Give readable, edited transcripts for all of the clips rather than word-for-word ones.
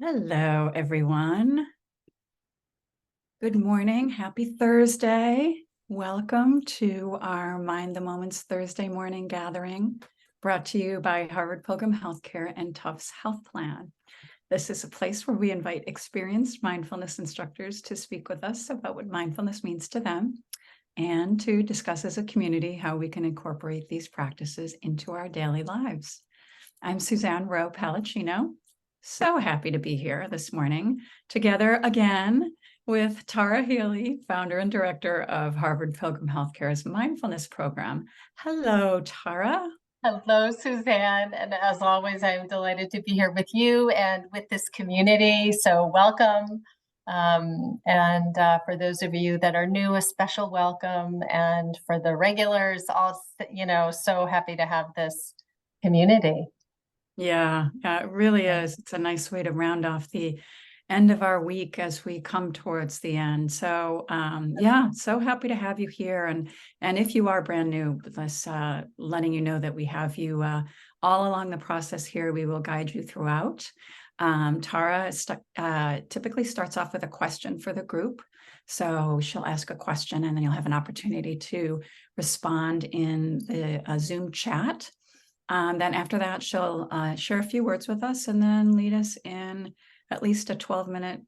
Hello, everyone. Good morning. Happy Thursday. Welcome to our Mind the Moment's Thursday morning gathering, brought to you by Harvard Pilgrim Healthcare and Tufts Health Plan. This is a place where we invite experienced mindfulness instructors to speak with us about what mindfulness means to them and to discuss as a community how we can incorporate these practices into our daily lives. I'm Suzanne Rowe Palacino. So happy to be here this morning together again with Tara Healey, founder and director of Harvard Pilgrim Healthcare's mindfulness program. Hello, Tara. Hello, Suzanne. And as always, I'm delighted to be here with you and with this community. So welcome. For those of you that are new, a special welcome. And for the regulars, so happy to have this community. Yeah, it really is. It's a nice way to round off the end of our week as we come towards the end. So yeah, so happy to have you here. And if you are brand new, let's letting you know that we have you all along the process here. We will guide you throughout. Tara typically starts off with a question for the group. So she'll ask a question and then you'll have an opportunity to respond in the Zoom chat. Then after that, she'll share a few words with us and then lead us in at least a 12-minute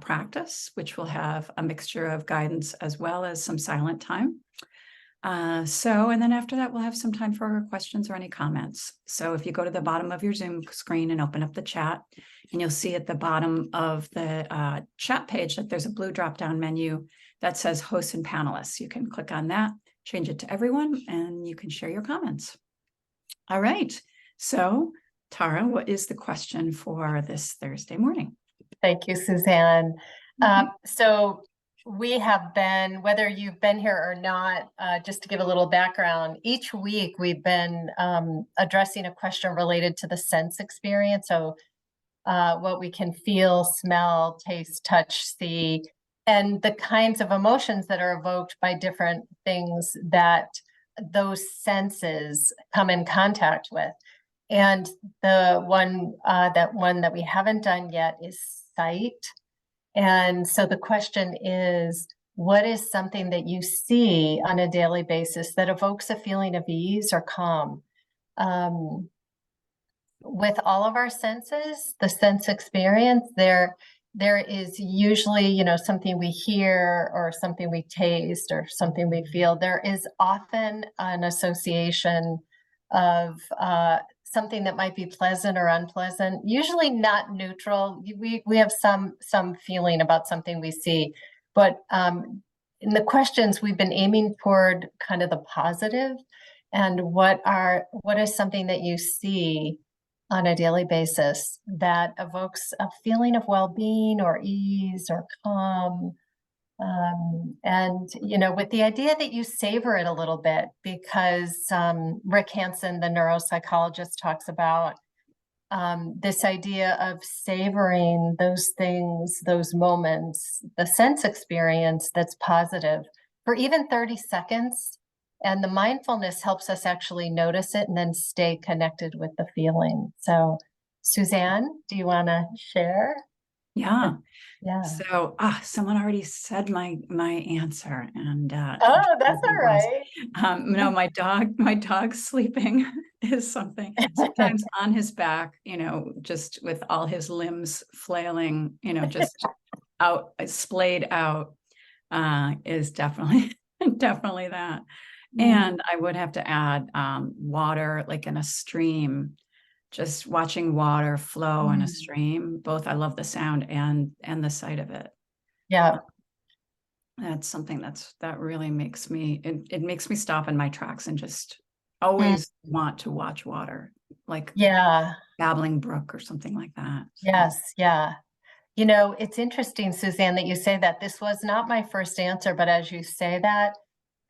practice, which will have a mixture of guidance as well as some silent time. And then after that, we'll have some time for questions or any comments. So if you go to the bottom of your Zoom screen and open up the chat, and you'll see at the bottom of the chat page that there's a blue drop-down menu that says hosts and panelists. You can click on that, change it to everyone, and you can share your comments. All right. So, Tara, what is the question for this Thursday morning? Thank you, Suzanne. So we have been, whether you've been here or not, just to give a little background, each week we've been addressing a question related to the sense experience. So what we can feel, smell, taste, touch, see, and the kinds of emotions that are evoked by different things that those senses come in contact with. And the one that we haven't done yet is sight. And so the question is, what is something that you see on a daily basis that evokes a feeling of ease or calm? With all of our senses, the sense experience, there is usually, something we hear or something we taste or something we feel. There is often an association of something that might be pleasant or unpleasant, usually not neutral. We have some feeling about something we see, but in the questions we've been aiming toward kind of the positive, and what is something that you see on a daily basis that evokes a feeling of well-being or ease or calm. With the idea that you savor it a little bit, because Rick Hanson, the neuropsychologist, talks about this idea of savoring those things, those moments, the sense experience that's positive for even 30 seconds. And the mindfulness helps us actually notice it and then stay connected with the feeling. So, Suzanne, do you want to share? Yeah. Yeah. So, someone already said my answer, and that's all right. No, my dog's sleeping is something. Sometimes on his back, just with all his limbs flailing, just out, splayed out, is definitely that. And I would have to add water, like in a stream, just watching water flow in a stream. Both, I love the sound and the sight of it. Yeah. That's something that really makes me, it makes me stop in my tracks and just always want to watch water, like babbling brook or something like that. Yes. Yeah. It's interesting, Suzanne, that you say that. This was not my first answer, but as you say that,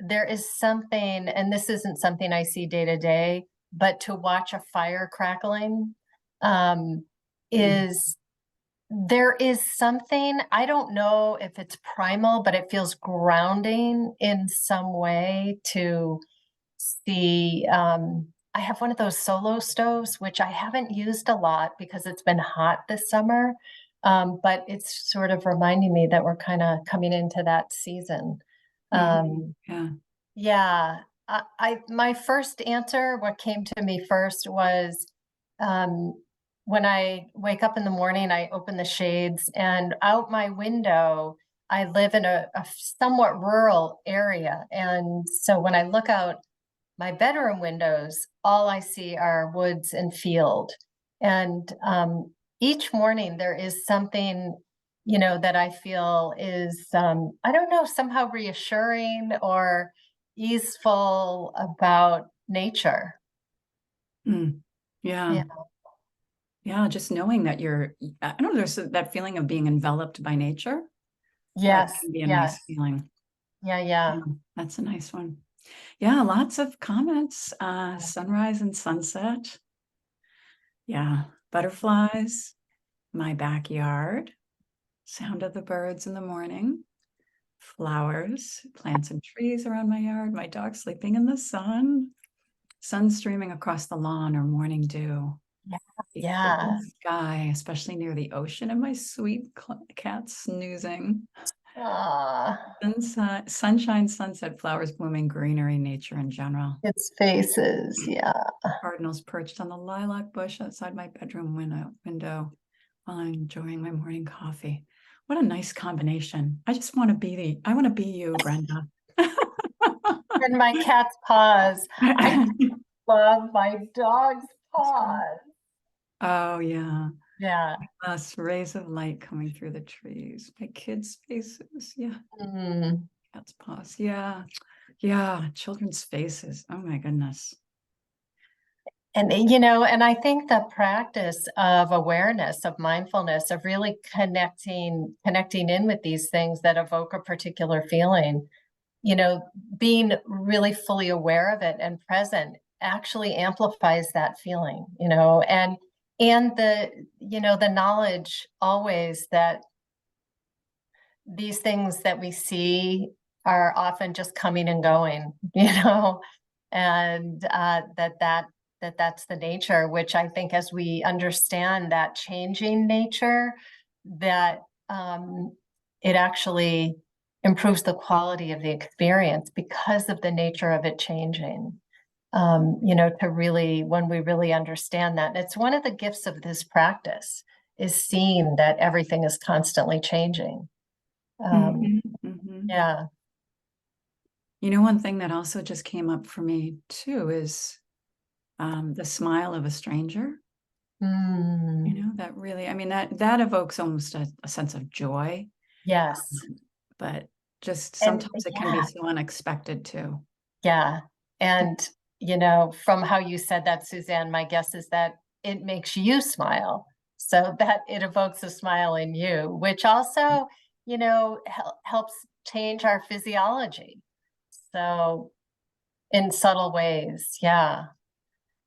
there is something, and this isn't something I see day to day, but to watch a fire crackling there is something, I don't know if it's primal, but it feels grounding in some way to see. I have one of those solo stoves, which I haven't used a lot because it's been hot this summer. But it's sort of reminding me that we're kind of coming into that season. Yeah. Yeah, my first answer, what came to me first was, um, when I wake up in the morning, I open the shades, and out my window, I live in a somewhat rural area. And so when I look out my bedroom windows, all I see are woods and field. And each morning there is something, that I feel is, I don't know, somehow reassuring or easeful about nature. Mm. Yeah. Yeah. Yeah. Just knowing that I don't know, there's that feeling of being enveloped by nature. That Yes. can be a Yes. nice feeling. Yeah. Yeah. Yeah, that's a nice one. Yeah, lots of comments. Sunrise and sunset. Yeah, butterflies, my backyard, sound of the birds in the morning, flowers, plants and trees around my yard, my dog sleeping in the sun streaming across the lawn or morning dew, Yeah. the Yeah. open sky, especially near the ocean, and my sweet cat snoozing. Ah, Sunshine, sunset, flowers blooming, greenery, nature in general. its faces. Yeah. Cardinals perched on the lilac bush outside my bedroom window while I'm enjoying my morning coffee. What a nice combination. I want to be you, Brenda. And my cat's paws. I love my dog's paws. Oh, yeah. Yeah. Us rays of light coming through the trees. My kids' faces. Yeah. Mm. Cat's paws. Yeah. Yeah. Children's faces. Oh, my goodness. And I think the practice of awareness, of mindfulness, of really connecting in with these things that evoke a particular feeling, being really fully aware of it and present actually amplifies that feeling, and the knowledge always that these things that we see are often just coming and going, and that's the nature, which I think as we understand that changing nature, that it actually improves the quality of the experience because of the nature of it changing. To really, when we really understand that, and it's one of the gifts of this practice, is seeing that everything is constantly changing. Mhm, mhm. Yeah. One thing that also just came up for me too is the smile of a stranger. Mm. That really, I mean, that evokes almost a sense of joy, Yes. but just And sometimes it can be yeah, so unexpected too. yeah. And, from how you said that, Suzanne, my guess is that it makes you smile. So that it evokes a smile in you, which also, helps change our physiology. So in subtle ways. Yeah.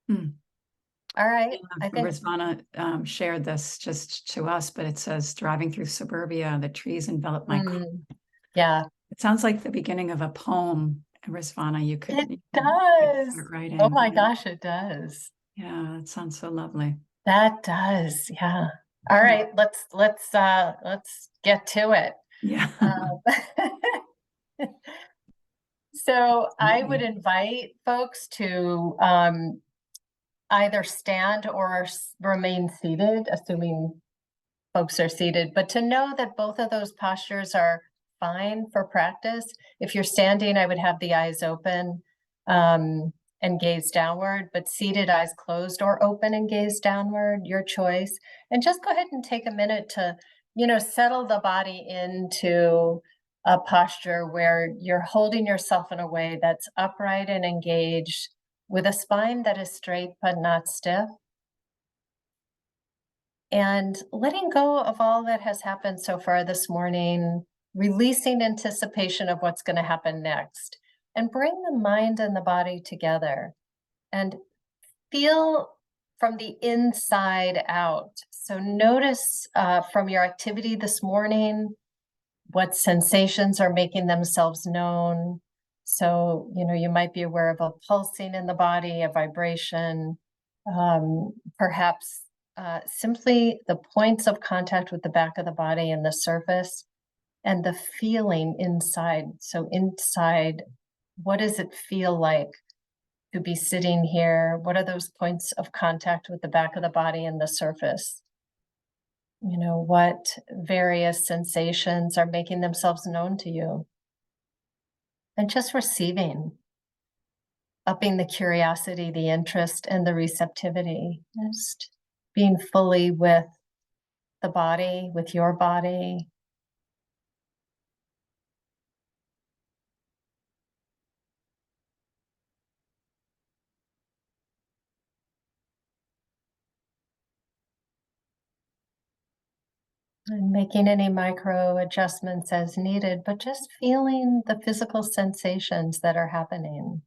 Hmm. All right. Yeah, I think, Rizvana shared this just to us, but it says driving through suburbia, the trees envelop my car. yeah, It sounds like the beginning of a poem, Rizvana. it You could does. start Oh writing. my gosh, it does. Yeah, that sounds so lovely. That does. Yeah. All Hmm. right, let's get to it. Yeah. So I would Absolutely. invite folks to either stand or remain seated, assuming folks are seated, but to know that both of those postures are fine for practice. If you're standing, I would have the eyes open and gaze downward, but seated, eyes closed or open and gaze downward, your choice. And just go ahead and take a minute to, settle the body into a posture where you're holding yourself in a way that's upright and engaged with a spine that is straight but not stiff, and letting go of all that has happened so far this morning, releasing anticipation of what's going to happen next, and bring the mind and the body together and feel from the inside out. So notice from your activity this morning what sensations are making themselves known. So, you might be aware of a pulsing in the body, a vibration, perhaps simply the points of contact with the back of the body and the surface and the feeling inside. So inside, what does it feel like to be sitting here? What are those points of contact with the back of the body and the surface? What various sensations are making themselves known to you? And just receiving, upping the curiosity, the interest, and the receptivity. Just being fully with the body, with your body. And making any micro adjustments as needed, but just feeling the physical sensations that are happening.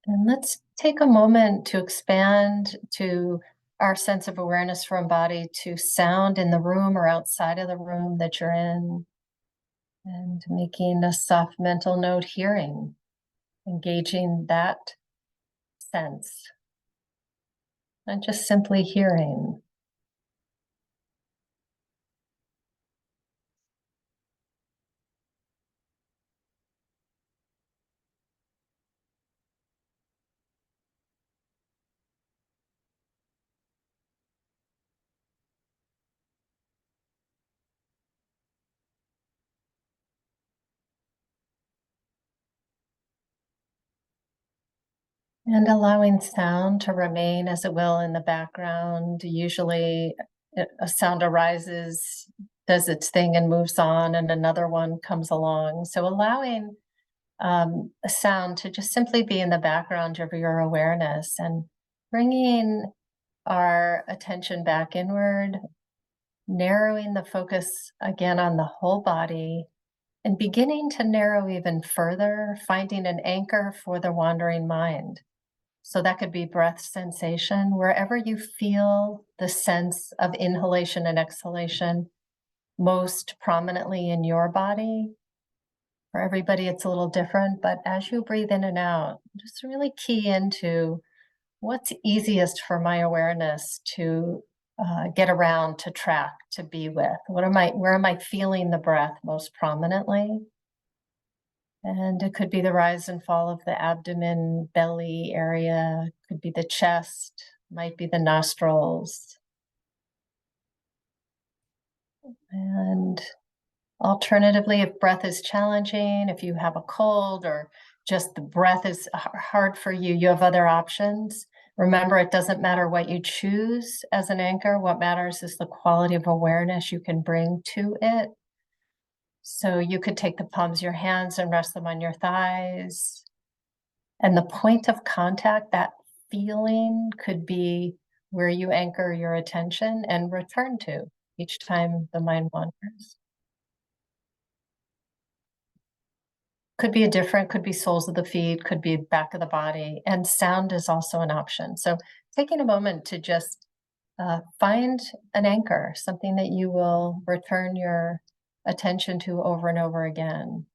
And let's take a moment to expand to our sense of awareness from body to sound in the room or outside of the room that you're in, and making a soft mental note hearing, engaging that sense, and just simply hearing. And allowing sound to remain as it will in the background. Usually a sound arises, does its thing and moves on, and another one comes along. So allowing a sound to just simply be in the background of your awareness and bringing our attention back inward, narrowing the focus again on the whole body, and beginning to narrow even further, finding an anchor for the wandering mind. So that could be breath sensation, wherever you feel the sense of inhalation and exhalation most prominently in your body. For everybody, it's a little different, but as you breathe in and out, just really key into what's easiest for my awareness to get around, to track, to be with. Where am I feeling the breath most prominently? And it could be the rise and fall of the abdomen, belly area, could be the chest, might be the nostrils. And alternatively, if breath is challenging, if you have a cold or just the breath is hard for you, you have other options. Remember, it doesn't matter what you choose as an anchor. What matters is the quality of awareness you can bring to it. So you could take the palms of your hands and rest them on your thighs. And the point of contact, that feeling could be where you anchor your attention and return to each time the mind wanders. Could be soles of the feet, could be back of the body, and sound is also an option. So taking a moment to just find an anchor, something that you will return your attention to over and over again.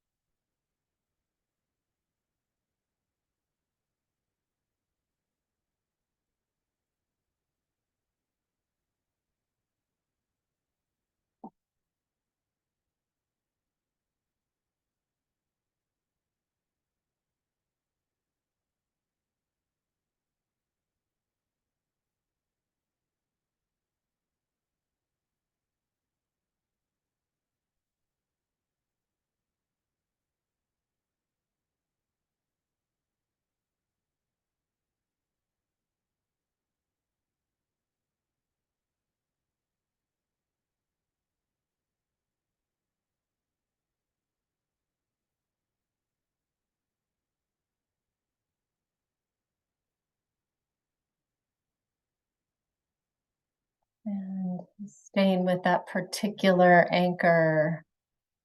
And staying with that particular anchor,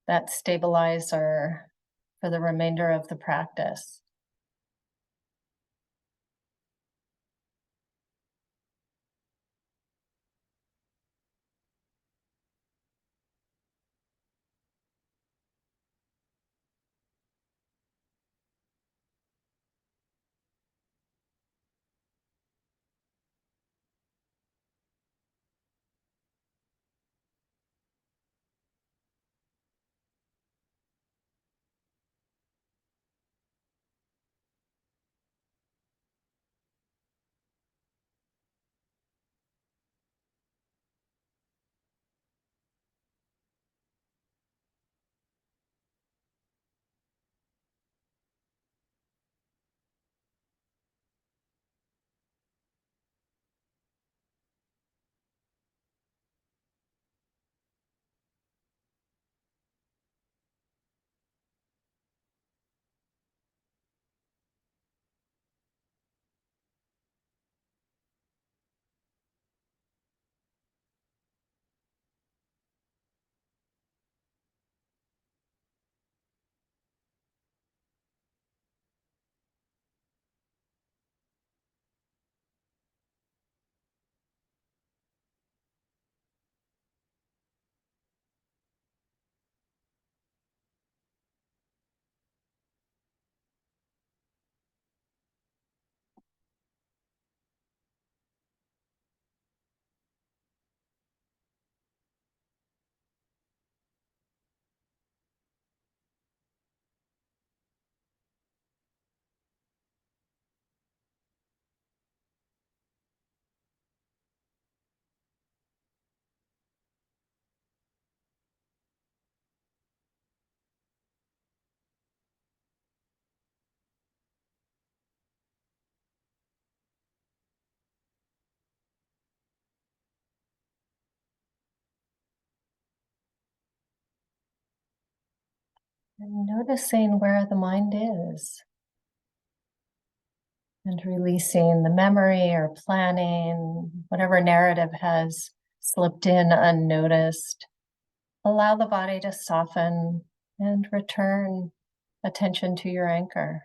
that stabilizer for the remainder of the practice. And noticing where the mind is. And releasing the memory or planning, whatever narrative has slipped in unnoticed. Allow the body to soften and return attention to your anchor.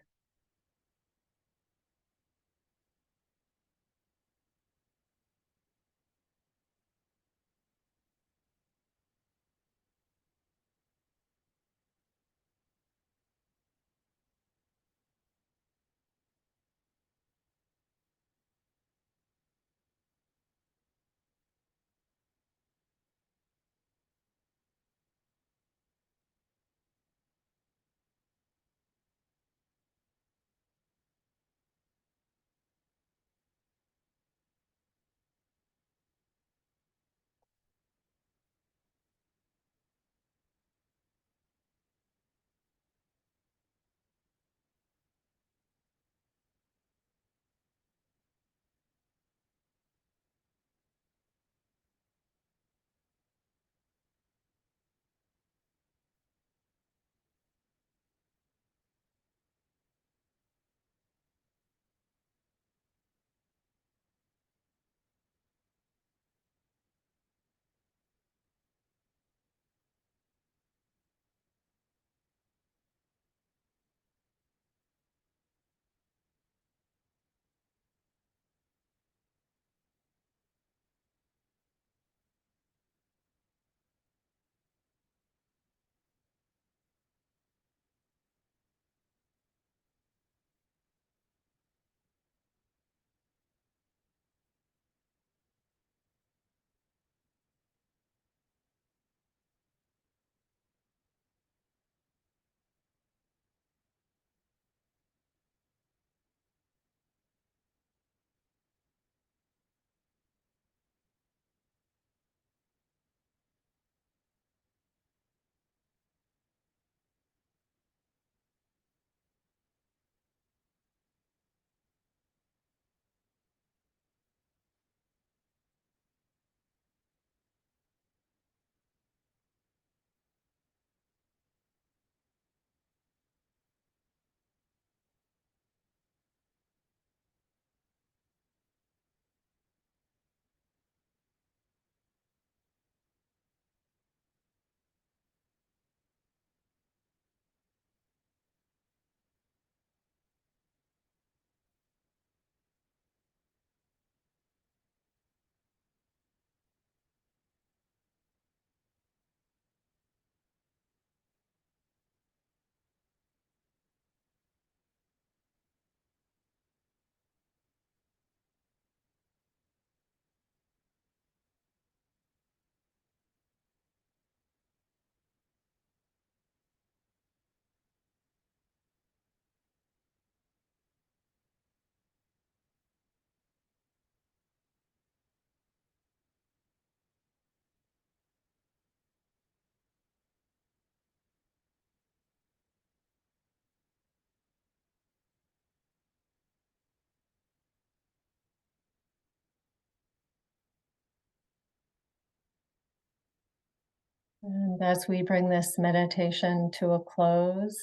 And as we bring this meditation to a close,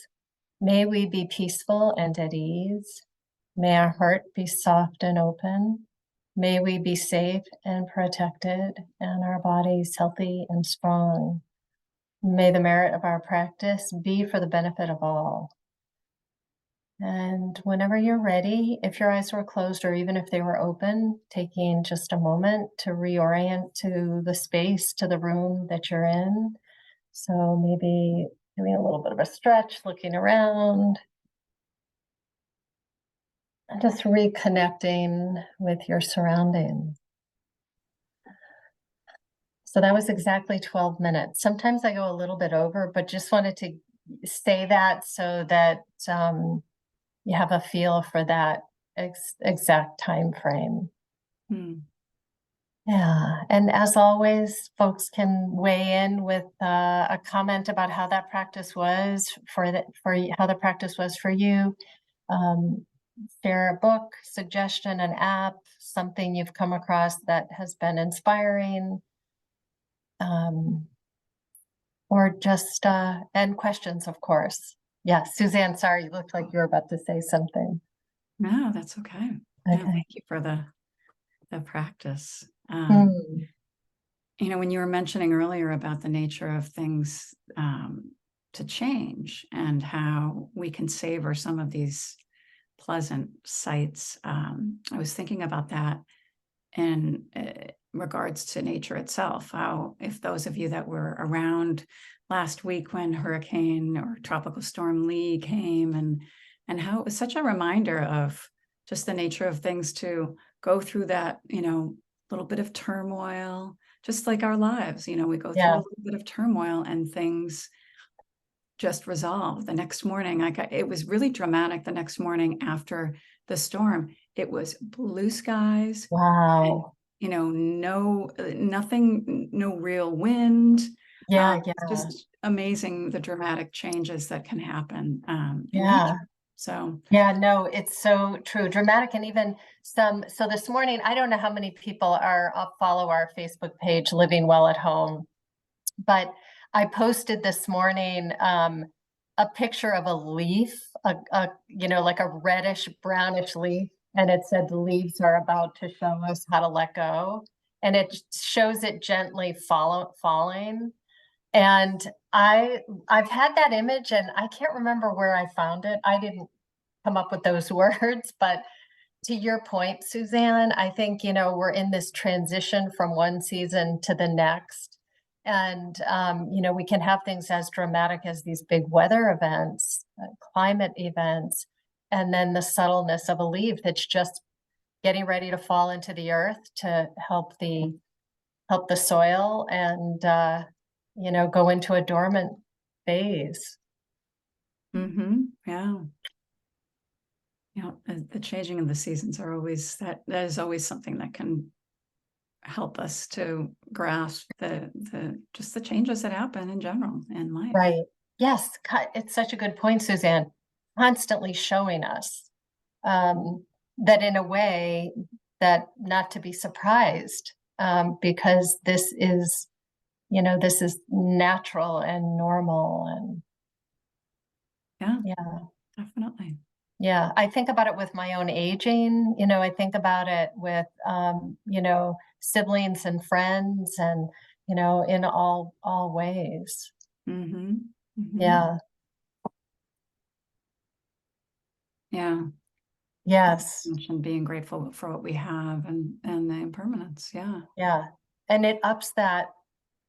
may we be peaceful and at ease. May our heart be soft and open. May we be safe and protected, and our bodies healthy and strong. May the merit of our practice be for the benefit of all. And whenever you're ready, if your eyes were closed or even if they were open, taking just a moment to reorient to the space, to the room that you're in. So maybe doing a little bit of a stretch, looking around, and just reconnecting with your surroundings. So that was exactly 12 minutes. Sometimes I go a little bit over, but just wanted to say that so that you have a feel for that exact time frame. Hmm. Yeah, and as always, folks can weigh in with a comment about how that practice was how the practice was for you. Share a book, suggestion, an app, something you've come across that has been inspiring. or just and questions, of course. Yeah, Suzanne, sorry, you looked like you were about to say something. No, that's okay. Yeah, Okay. thank you for the practice. Mm, You know, when you were mentioning earlier about the nature of things to change and how we can savor some of these pleasant sights, I was thinking about that in regards to nature itself. How, if those of you that were around last week when Hurricane or Tropical Storm Lee came, and how it was such a reminder of just the nature of things to go through that, you know, little bit of turmoil, just like our lives, you know, we go through yeah, a little bit of turmoil and things just resolve. The next morning, it was really dramatic. The next morning after the storm, it was blue skies and, wow. you know, nothing, no real wind. Yeah, It's yeah, just amazing the dramatic changes that can happen in yeah. nature. So, Yeah, no, it's so true. Dramatic and even so this morning, I don't know how many people are follow our Facebook page, Living Well at Home, but I posted this morning a picture of a leaf, you know, like a reddish brownish leaf, and it said the leaves are about to show us how to let go, and it shows it gently falling. And I've had that image, and I can't remember where I found it. I didn't come up with those words, but to your point, Suzanne, I think, you know, we're in this transition from one season to the next. And, you know, we can have things as dramatic as these big weather events, climate events, and then the subtleness of a leaf that's just getting ready to fall into the earth to help the soil and, you know, go into a dormant phase. yeah. You know, the changing of the seasons are always that is always something that can help us to grasp the just the changes that happen in general in life. Right. Yes, it's such a good point, Suzanne. Constantly showing us that in a way that not to be surprised because this is, you know, this is natural and normal and Yeah, yeah. definitely. Yeah, I think about it with my own aging, you know, I think about it with you know, siblings and friends and, you know, in all ways. Hmm. Hmm. Yeah. Yeah. Yes. Mentioned being grateful for what we have and the impermanence. Yeah. Yeah. And it ups that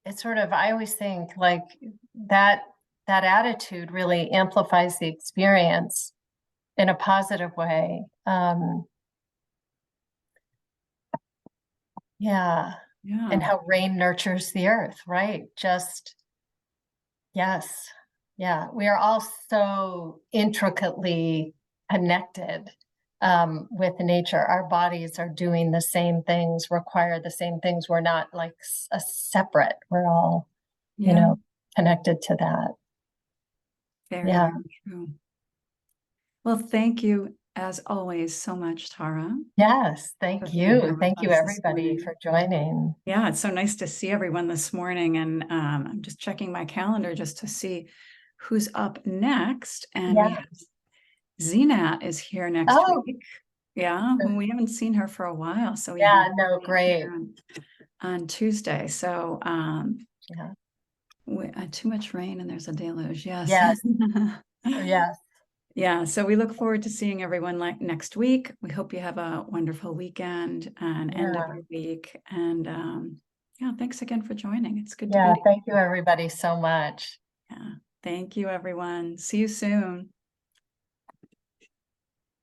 it's sort of I always think like that that attitude really amplifies the experience in a positive way. Yeah. And Yeah. how rain nurtures the earth, right? Just yes. Yeah. We are all so intricately connected with nature. Our bodies are doing the same things, require the same things. We're not like a separate. We're all, you Yeah. know, connected to that. Very, Yeah. very true. Well, thank you as always so much, Tara, Yes. for Thank being here you. with Thank you, us this everybody, morning. for joining. Yeah, it's so nice to see everyone this morning. And I'm just checking my calendar just to see who's up next. And we Yeah. have Zinat is here next Oh, week. Yeah, we haven't seen her for a while. So we have yeah. No, Zinat great. here on Tuesday. So Yeah. too much rain and there's a deluge. Yes. Yes. Yes. Yeah, so we look forward to seeing everyone like next week. We hope you have a wonderful weekend and end of Yeah. your week. And yeah, thanks again for joining. It's good to be Yeah. together. Thank you, everybody, so much. Yeah. Thank you, everyone. See you soon.